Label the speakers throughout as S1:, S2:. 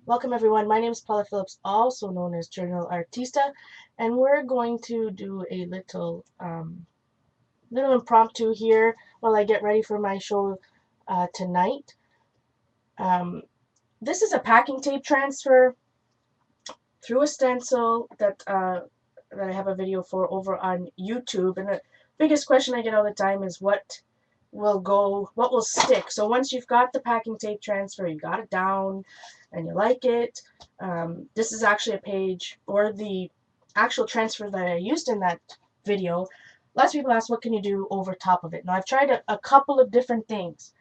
S1: Welcome everyone, my name is Paula Phillips, also known as JournalArtista, and we're going to do a little impromptu here while I get ready for my show tonight. Um, this is a packing tape transfer through a stencil that I have a video for over on YouTube, and the biggest question I get all the time is what will stick. So once you've got the packing tape transfer, you got it down, and you like it, this is actually a page, or the actual transfer that I used in that video. Lots of people ask, what can you do over top of it? Now, I've tried a couple of different things.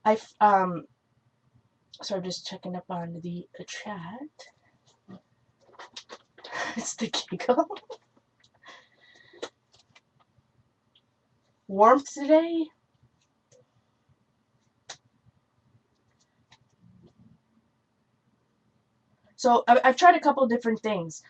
S1: So I'm just checking up on the chat. It's the giggle. Warmth today. So I've tried a couple of different things.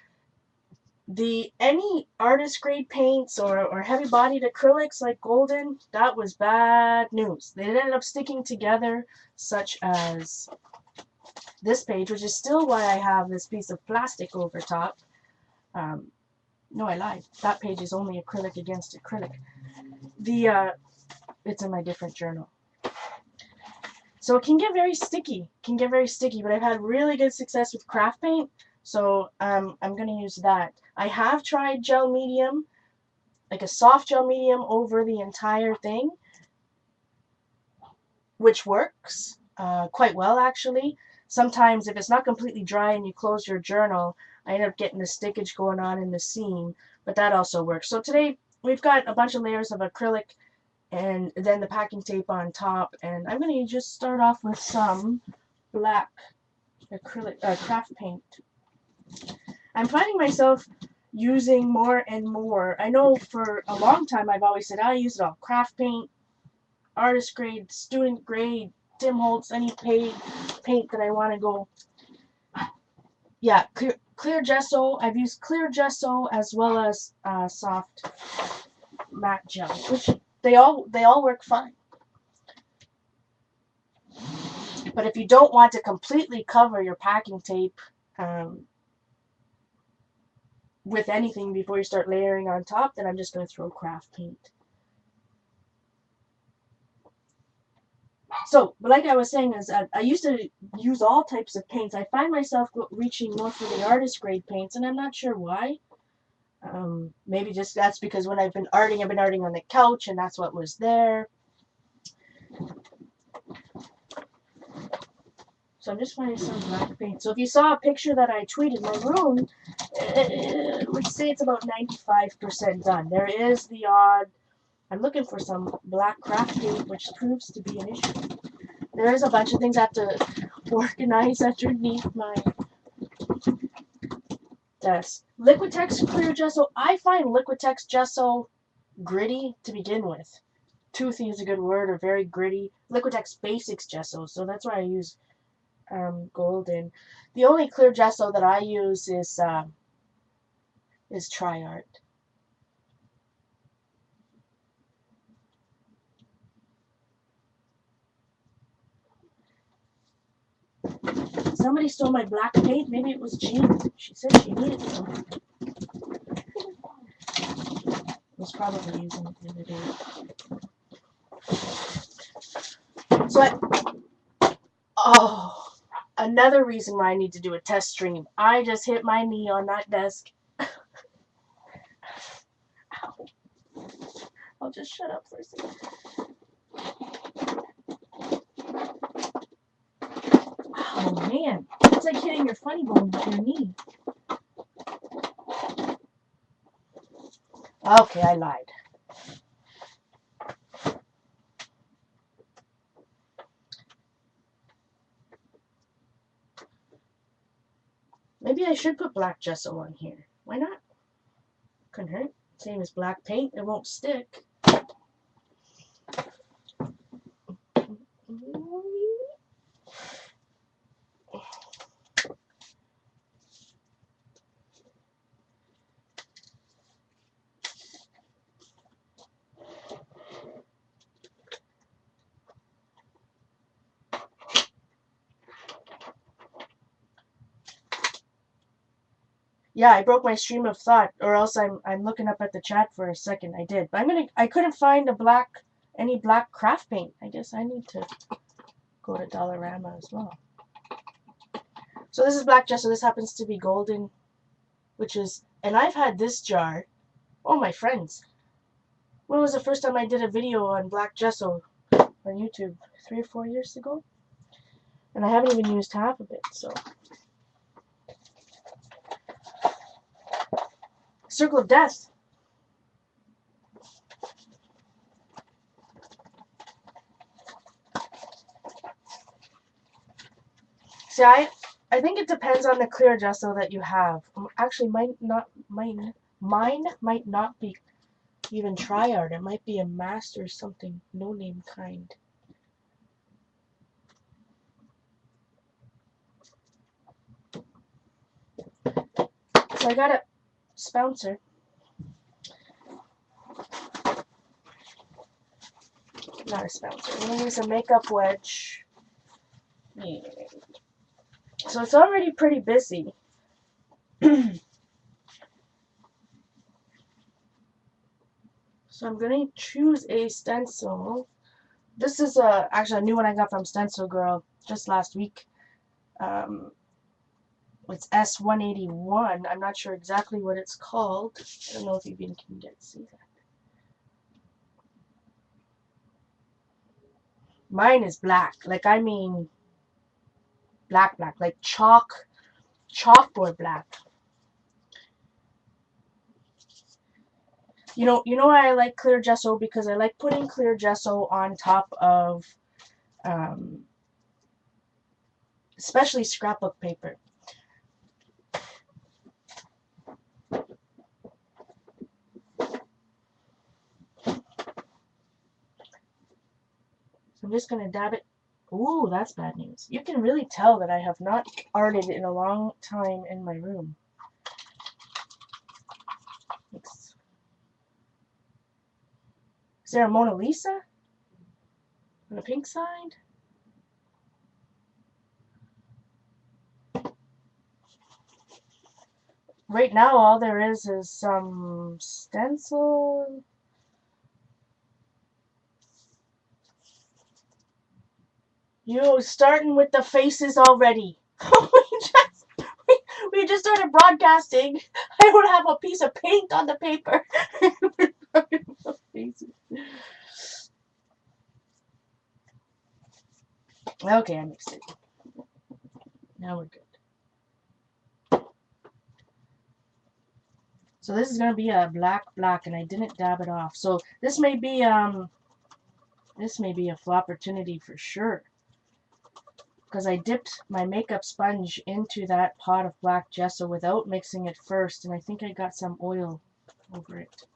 S1: Any artist grade paints or heavy bodied acrylics like golden, that was bad news. They ended up sticking together, such as this page, which is still why I have this piece of plastic over top. No, I lied. That page is only acrylic against acrylic. It's in my different journal. So it can get very sticky. But I've had really good success with craft paint, so I'm going to use that. I have tried gel medium, like a soft gel medium over the entire thing, which works quite well, actually. Sometimes if it's not completely dry and you close your journal, I end up getting the stickage going on in the seam, but that also works. So today we've got a bunch of layers of acrylic and then the packing tape on top, and I'm going to just start off with some black acrylic craft paint. I'm finding myself using more and more. I know for a long time I've always said I use it all: craft paint, artist grade, student grade, Tim Holtz, any paint that I want to go. Yeah, clear gesso. I've used clear gesso as well as soft matte gel, which they all work fine. But if you don't want to completely cover your packing tape with anything before you start layering on top, then I'm just going to throw craft paint. So, but like I was saying, is I used to use all types of paints. I find myself reaching more for the artist grade paints, and I'm not sure why. Maybe just that's because when I've been arting on the couch, and that's what was there. So I'm just finding some black paint. So if you saw a picture that I tweeted, my room, let's say it's about 95% done. There is the odd, I'm looking for some black craft paint, which proves to be an issue. There is a bunch of things I have to organize underneath my desk. Liquitex clear gesso. I find Liquitex gesso gritty to begin with. Toothy is a good word, or very gritty. Liquitex Basics gesso, so that's why I use golden. The only clear gesso that I use is TriArt. Somebody stole my black paint. Maybe it was Jean. She said she needed some. I was probably using it the other day. Another reason why I need to do a test stream. I just hit my knee on that desk. Ow. I'll just shut up for a second. Oh man, it's like hitting your funny bone with your knee. Okay, I lied. Maybe I should put black gesso on here. Why not? Couldn't hurt. Same as black paint, it won't stick. Yeah, I broke my stream of thought, or else I'm looking up at the chat for a second. I did, but I couldn't find any black craft paint. I guess I need to go to Dollarama as well. So this is black gesso. This happens to be golden, and I've had this jar. Oh, my friends. When was the first time I did a video on black gesso on YouTube? 3 or 4 years ago? And I haven't even used half of it, so. Circle of Death. See, I think it depends on the clear gesso that you have. Actually, mine might not be even tri-art. It might be a master something, no name kind. So I got a spouncer. Not a spouncer. I'm going to use a makeup wedge. Yeah. So it's already pretty busy. So I'm going to choose a stencil. This is actually a new one I got from Stencil Girl just last week. It's S181. I'm not sure exactly what it's called. I don't know if you even can see that. Mine is black. Like, I mean black, like chalkboard black. You know why I like clear gesso? Because I like putting clear gesso on top of especially scrapbook paper. So I'm just going to dab it. Ooh, that's bad news. You can really tell that I have not arted in a long time in my room. Is there a Mona Lisa on the pink side? Right now, all there is some stencil. You starting with the faces already. we just started broadcasting. I don't have a piece of paint on the paper. Okay, I mixed it. Now we're good. So this is gonna be a black, and I didn't dab it off. So this may be a flopportunity for sure. Because I dipped my makeup sponge into that pot of black gesso without mixing it first, and I think I got some oil over it.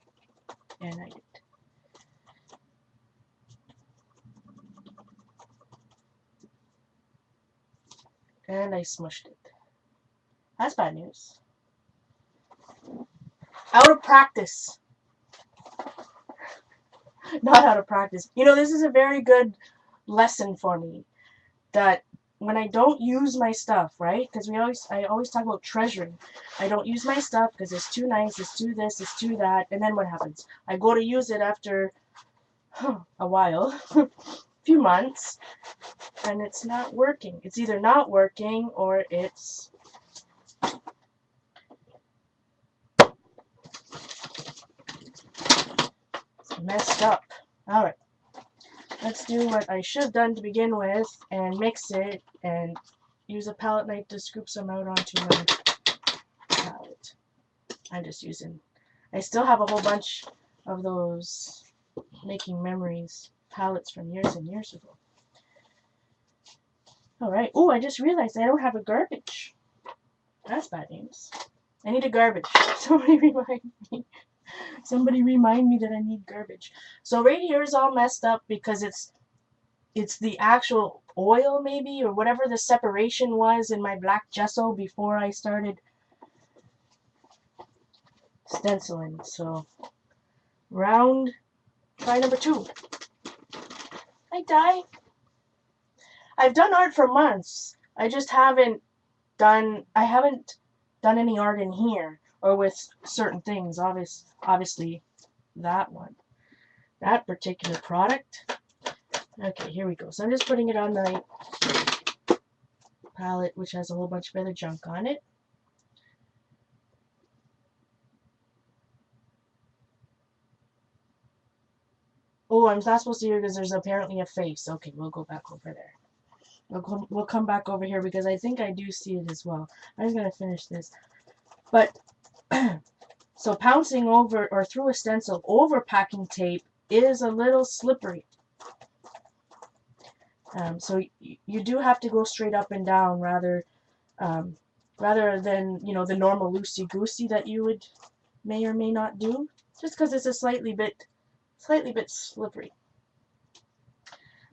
S1: And I did. And I smushed it. That's bad news. Out of practice. Not out of practice. You know, this is a very good lesson for me. That when I don't use my stuff, right? Because I always talk about treasuring. I don't use my stuff because it's too nice, it's too this, it's too that, and then what happens? I go to use it after a while, a few months, and it's not working. It's either not working or it's messed up. All right. Let's do what I should have done to begin with and mix it and use a palette knife to scoop some out onto my palette. I still have a whole bunch of those Making Memories palettes from years and years ago. Alright. Oh, I just realized I don't have a garbage. That's bad news. I need a garbage. Somebody remind me. Somebody remind me that I need garbage. So right here is all messed up because it's the actual oil maybe or whatever the separation was in my black gesso before I started stenciling. So try number 2. I die. I've done art for months. I just haven't done any art in here or with certain things. Obviously that one, that particular product. Okay, here we go. So I'm just putting it on my palette, which has a whole bunch of other junk on it. Oh, I'm not supposed to hear because there's apparently a face. Okay, we'll go back over there. We'll come back over here because I think I do see it as well. I'm going to finish this. But, so pouncing over or through a stencil over packing tape is a little slippery. So you do have to go straight up and down rather than, you know, the normal loosey-goosey that you may or may not do, just because it's a slightly bit slippery.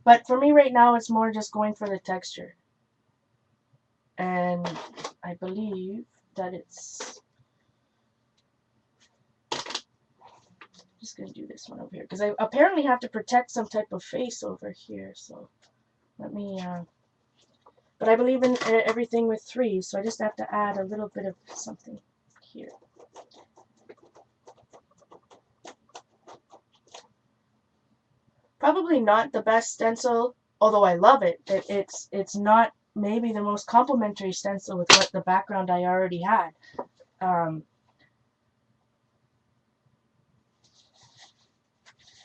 S1: But for me right now, it's more just going for the texture. And I believe that it's... I'm just going to do this one over here, because I apparently have to protect some type of face over here, so let me... But I believe in everything with 3, so I just have to add a little bit of something here. Probably not the best stencil, although I love it. It's not maybe the most complimentary stencil with what the background I already had.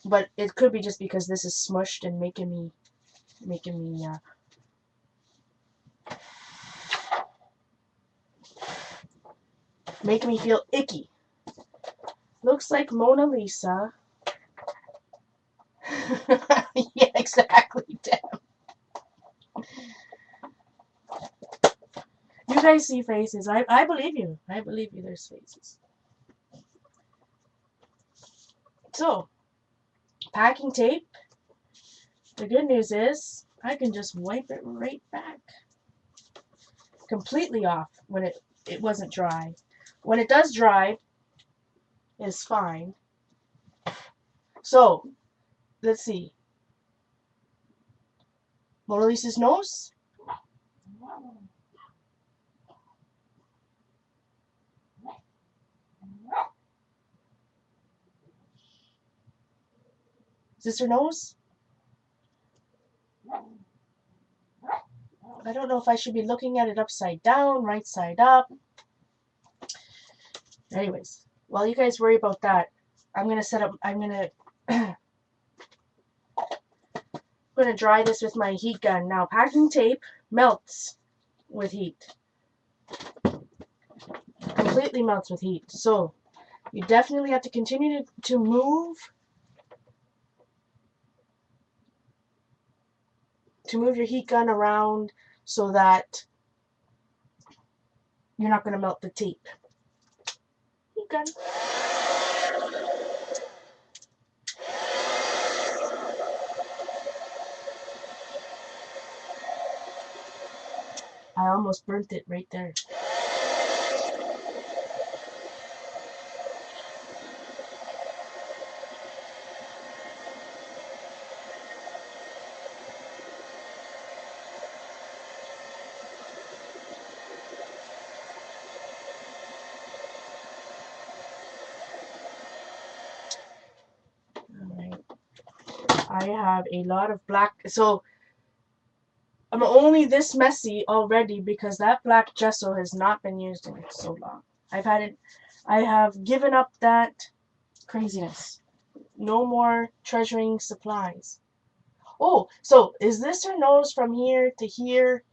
S1: But it could be just because this is smushed and making me feel icky. Looks like Mona Lisa. Yeah, exactly, damn. You guys see faces. I believe you. I believe you, there's faces. So, packing tape. The good news is I can just wipe it right back. Completely off when it wasn't dry. When it does dry, it's fine. So, let's see. Mona Lisa's nose. Is this her nose? I don't know if I should be looking at it upside down, right side up. Anyways, while you guys worry about that, I'm going to dry this with my heat gun. Now, packing tape melts with heat. Completely melts with heat. So, you definitely have to continue to move your heat gun around so that you're not going to melt the tape. Heat gun. I almost burnt it right there. I have a lot of black, so I'm only this messy already because that black gesso has not been used in so long. I have given up that craziness. No more treasuring supplies. Oh, so is this her nose from here to here?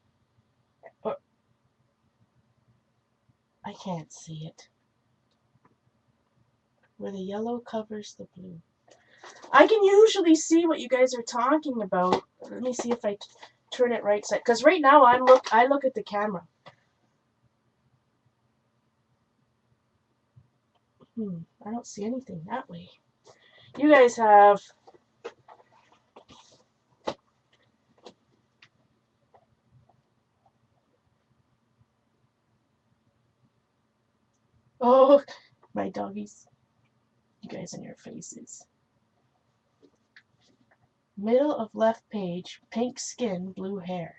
S1: Or, I can't see it. Where the yellow covers the blue. I can usually see what you guys are talking about. Let me see if I turn it right side. Because right now I look at the camera. I don't see anything that way. You guys have... Oh, my doggies. You guys and your faces. Middle of left page, pink skin, blue hair.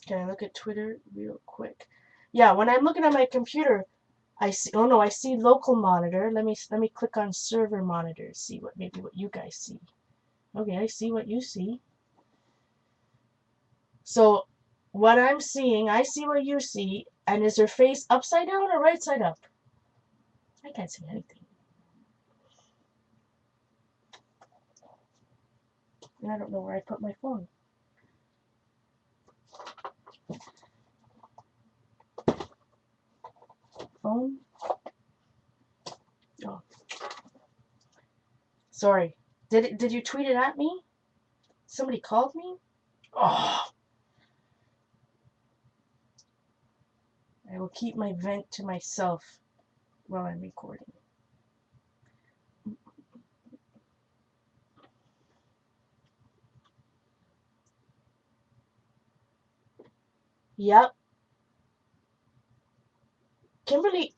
S1: Can I look at Twitter real quick? Yeah, when I'm looking at my computer, I see. Oh no, I see local monitor. Let me click on server monitor. See what you guys see. Okay, I see what you see. So what I'm seeing, I see what you see. And is her face upside down or right side up? I can't see anything. And I don't know where I put my phone. Phone? Oh. Sorry. Did you tweet it at me? Somebody called me? Oh. I will keep my vent to myself while I'm recording. Yep. Kimberly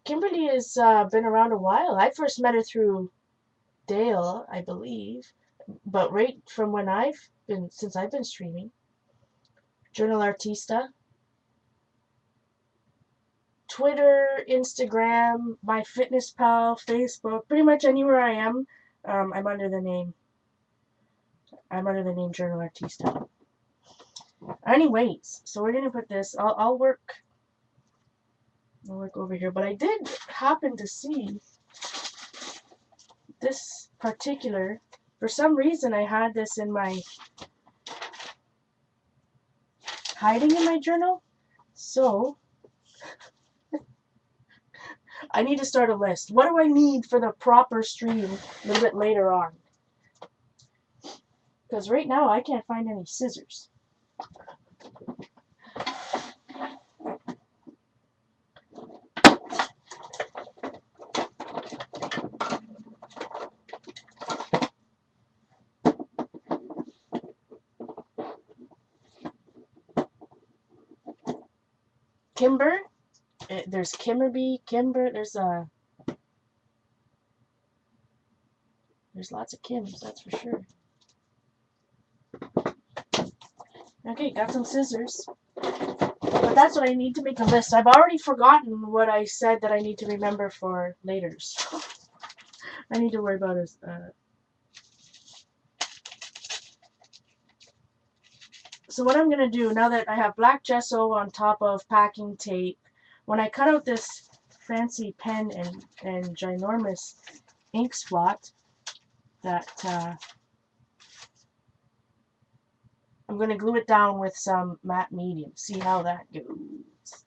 S1: has been around a while. I first met her through Dale, I believe, but right from since I've been streaming. JournalArtista, Twitter, Instagram, MyFitnessPal, Facebook, pretty much anywhere I am, I'm under the name JournalArtista. Anyways, so we're gonna put this. I'll work over here, but I did happen to see this particular. For some reason, I had this in my hiding in my journal, so I need to start a list. What do I need for the proper stream a little bit later on? Because right now I can't find any scissors. Kimber, there's Kimberby, Kimber, there's lots of Kims, that's for sure. Okay, got some scissors. But that's what I need to make a list. I've already forgotten what I said that I need to remember for later. So I need to worry about it. So what I'm going to do, now that I have black gesso on top of packing tape, when I cut out this fancy pen and ginormous ink spot, that I'm going to glue it down with some matte medium. See how that goes.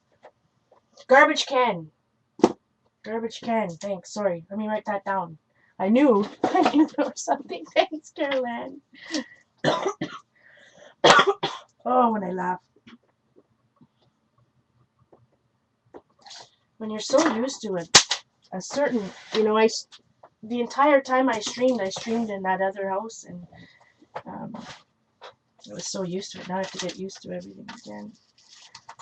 S1: Garbage can. Garbage can. Thanks. Sorry. Let me write that down. I knew there was something. Thanks, Caroline. Oh, when I laugh. When you're so used to it, a certain, the entire time I streamed in that other house, and I was so used to it. Now I have to get used to everything again.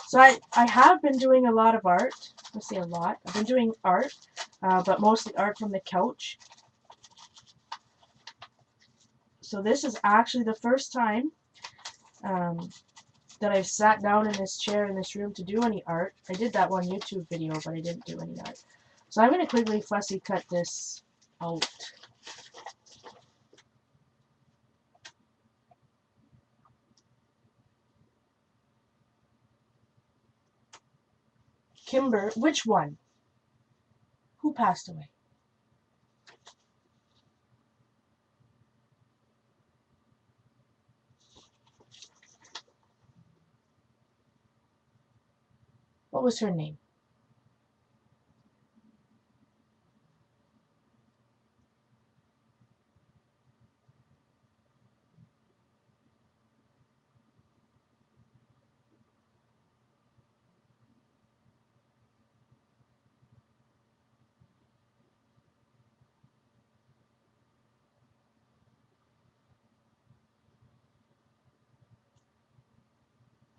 S1: So I have been doing a lot of art. Let's say a lot. I've been doing art, but mostly art from the couch. So this is actually the first time that I've sat down in this chair in this room to do any art. I did that one YouTube video, but I didn't do any art. So I'm going to quickly fussy cut this out. Kimber, which one? Who passed away? What was her name?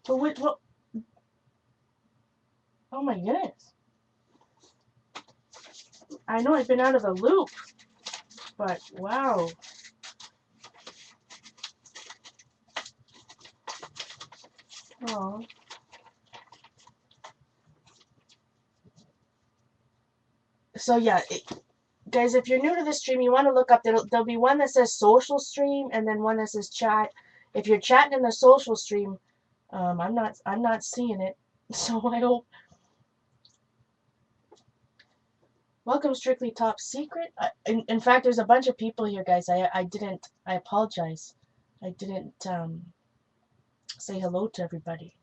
S1: But what? Oh my goodness. I know I've been out of the loop, but wow. Oh. So yeah, guys, if you're new to the stream, you want to look up, there'll be one that says social stream and then one that says chat. If you're chatting in the social stream, I'm not seeing it. So I hope. Welcome, Strictly Top Secret. In fact, there's a bunch of people here, guys. I apologize. I didn't say hello to everybody.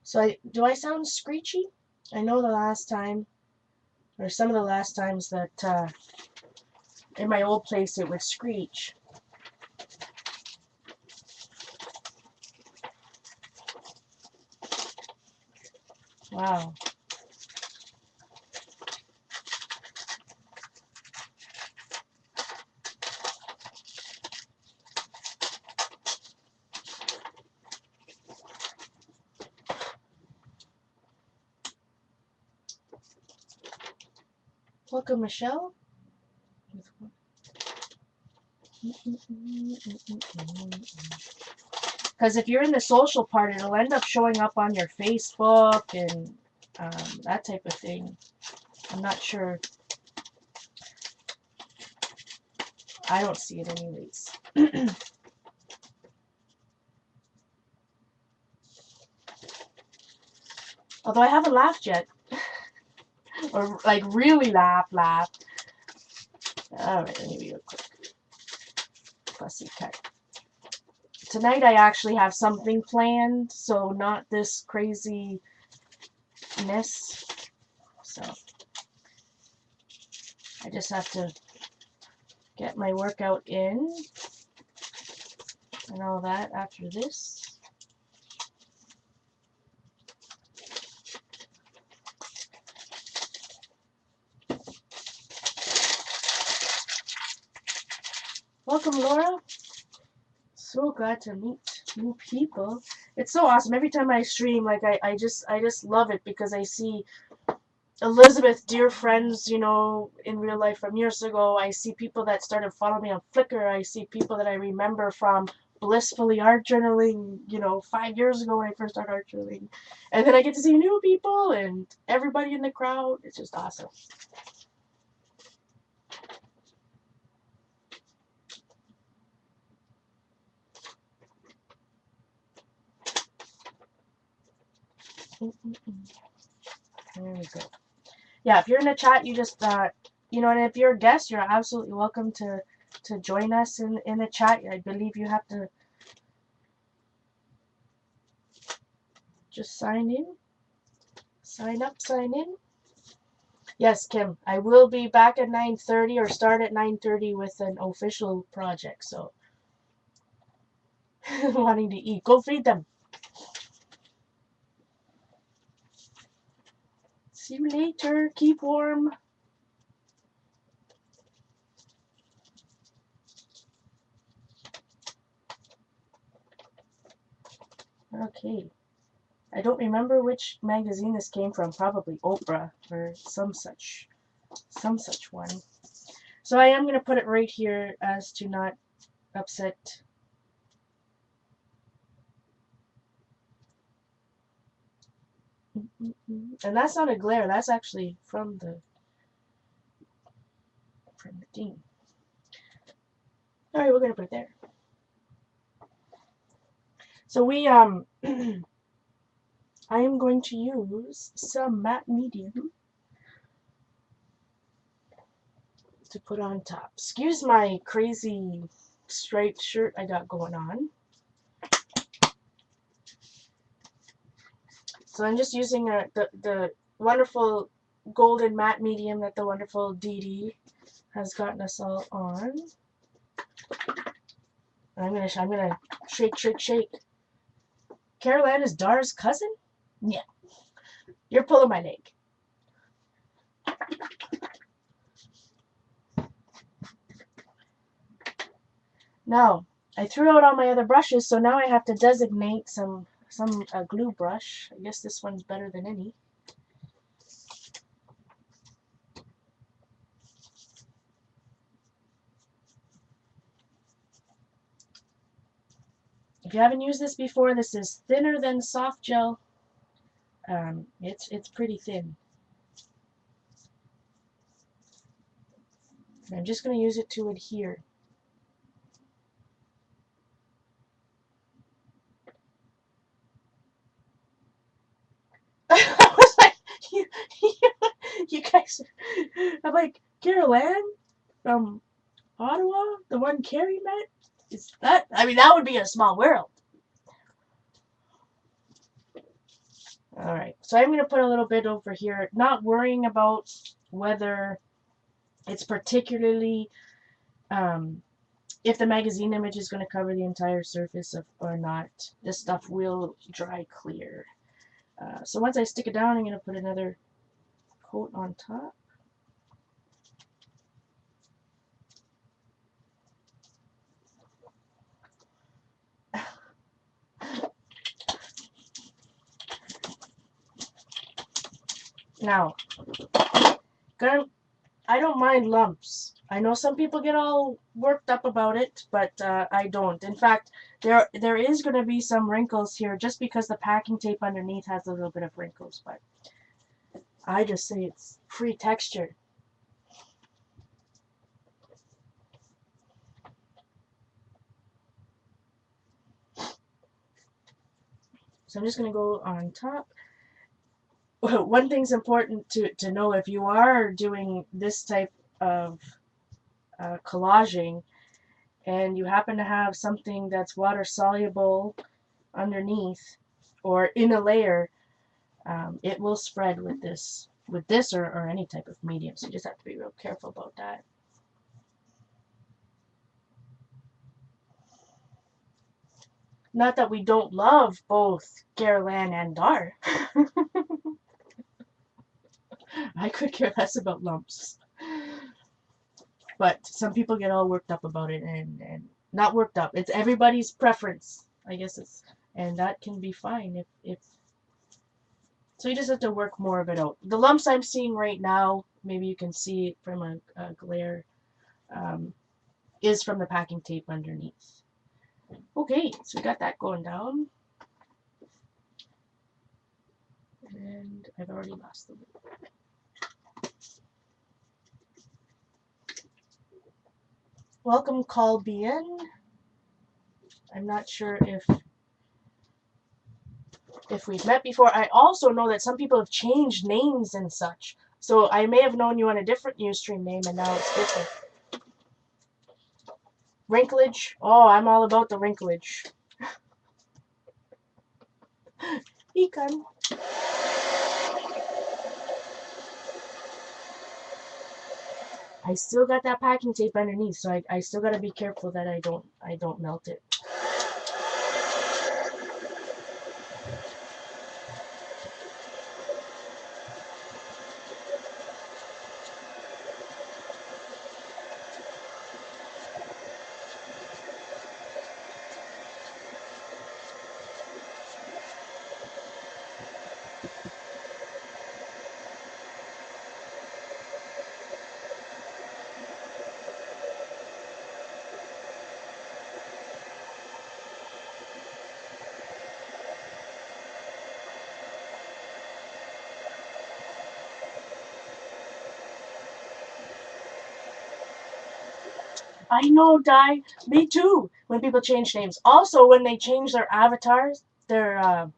S1: So do I sound screechy? I know the last time, or some of the last times that in my old place it would screech. Wow. Welcome, Michelle. Because if you're in the social part, it'll end up showing up on your Facebook and that type of thing. I'm not sure. I don't see it anyways. Although I haven't laughed yet. Or like really laugh. Alright, let me be real quick. Pussycat. Tonight I actually have something planned, so not this craziness. So I just have to get my workout in and all that after this. Welcome, Laura. So glad to meet new people. It's so awesome. Every time I stream, like I just love it because I see Elizabeth, dear friends, you know, in real life from years ago. I see people that started following me on Flickr. I see people that I remember from blissfully art journaling, you know, 5 years ago when I first started art journaling. And then I get to see new people and everybody in the crowd. It's just awesome. There we go. Yeah, if you're in the chat, you just, you know, and if you're a guest, you're absolutely welcome to join us in the chat. I believe you have to just sign in. Sign up, sign in. Yes, Kim, I will be back at 9:30 or start at 9:30 with an official project, so wanting to eat. Go feed them. See you later. Keep warm. Okay. I don't remember which magazine this came from. Probably Oprah or some such one. So I am going to put it right here as to not upset. And that's not a glare. That's actually from the thing. All right, we're going to put it there. So we I am going to use some matte medium to put on top. Excuse my crazy striped shirt I got going on. So I'm just using the wonderful golden matte medium that the wonderful Dee Dee has gotten us all on. And I'm gonna shake. Caroline is Dar's cousin? Yeah. You're pulling my leg. Now, I threw out all my other brushes, so now I have to designate some glue brush. I guess this one's better than any. If you haven't used this before, this is thinner than soft gel. It's pretty thin. And I'm just going to use it to adhere. I was like, you guys, I'm like, Carol Ann from Ottawa, the one Carrie met? Is that, I mean, that would be a small world. Alright, so I'm going to put a little bit over here, not worrying about whether it's particularly, if the magazine image is going to cover the entire surface or not. This stuff will dry clear. So once I stick it down, I'm going to put another coat on top. Now, I don't mind lumps. I know some people get all worked up about it, but I don't. In fact, there is going to be some wrinkles here just because the packing tape underneath has a little bit of wrinkles, but I just say it's free texture. So I'm just going to go on top. One thing's important to know if you are doing this type of collaging and you happen to have something that's water soluble underneath or in a layer, it will spread with this or any type of medium. So you just have to be real careful about that. Not that we don't love both Caroline and Dar. I could care less about lumps. But some people get all worked up about it, and not worked up. It's everybody's preference, I guess. And that can be fine if so you just have to work more of it out. The lumps I'm seeing right now, maybe you can see it from a glare, is from the packing tape underneath. Okay, so we got that going down. And I've already lost the lid. Welcome, Call Bien. I'm not sure if we've met before. I also know that some people have changed names and such. So I may have known you on a different Ustream name and now it's different. Wrinklage. Oh, I'm all about the wrinklage. Econ. I still got that packing tape underneath, so I still gotta be careful that I don't melt it. I know, Di. Me too. When people change names. Also, when they change their avatars, their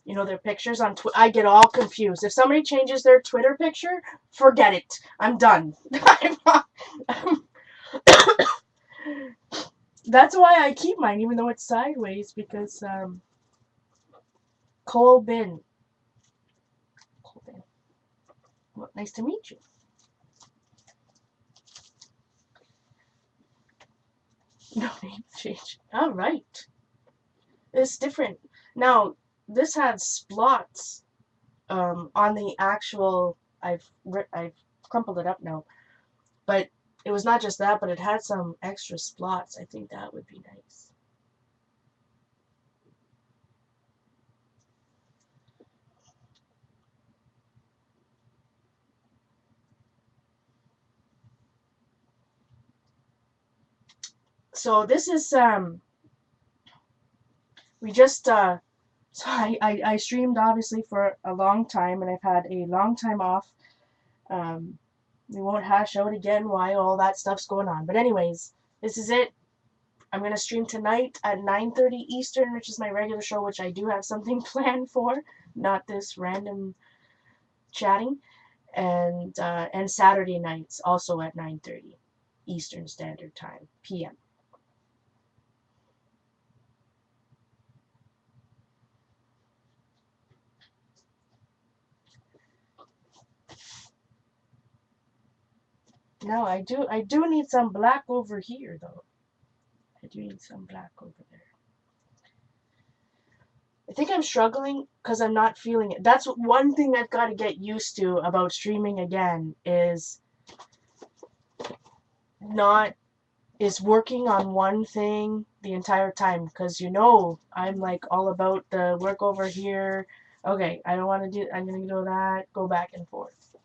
S1: their pictures on Twitter, I get all confused. If somebody changes their Twitter picture, forget it. I'm done. That's why I keep mine, even though it's sideways, because Colbin. Well, nice to meet you. No name change. All right. It's different. Now, this had splots on the actual. I've crumpled it up now, but it was not just that, but it had some extra splots. I think that would be nice. So this is we just so I streamed obviously for a long time, and I've had a long time off. Um, we won't hash out again why all that stuff's going on. But anyways, this is it. I'm gonna stream tonight at 9:30 Eastern, which is my regular show, which I do have something planned for, not this random chatting, and Saturday nights also at 9:30 Eastern Standard Time p.m. No, I do need some black over here though. I do need some black over there. I think I'm struggling because I'm not feeling it. That's one thing I've got to get used to about streaming again not is working on one thing the entire time, because I'm like all about the work over here. Okay, I don't want to do. I'm gonna do that. Go back and forth.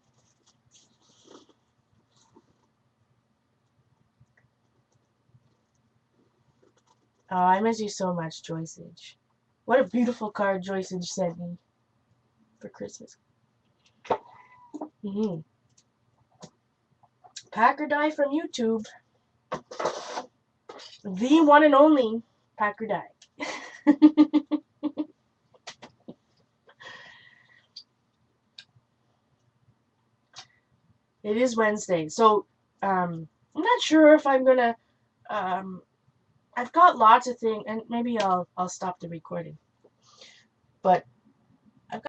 S1: Oh, I miss you so much, Joyceage. What a beautiful card Joyceage sent me for Christmas. Mm-hmm. Packer Die from YouTube. The one and only Packer Die. It is Wednesday, so I'm not sure if I'm gonna. Um, I've got lots of things, and maybe I'll stop the recording. But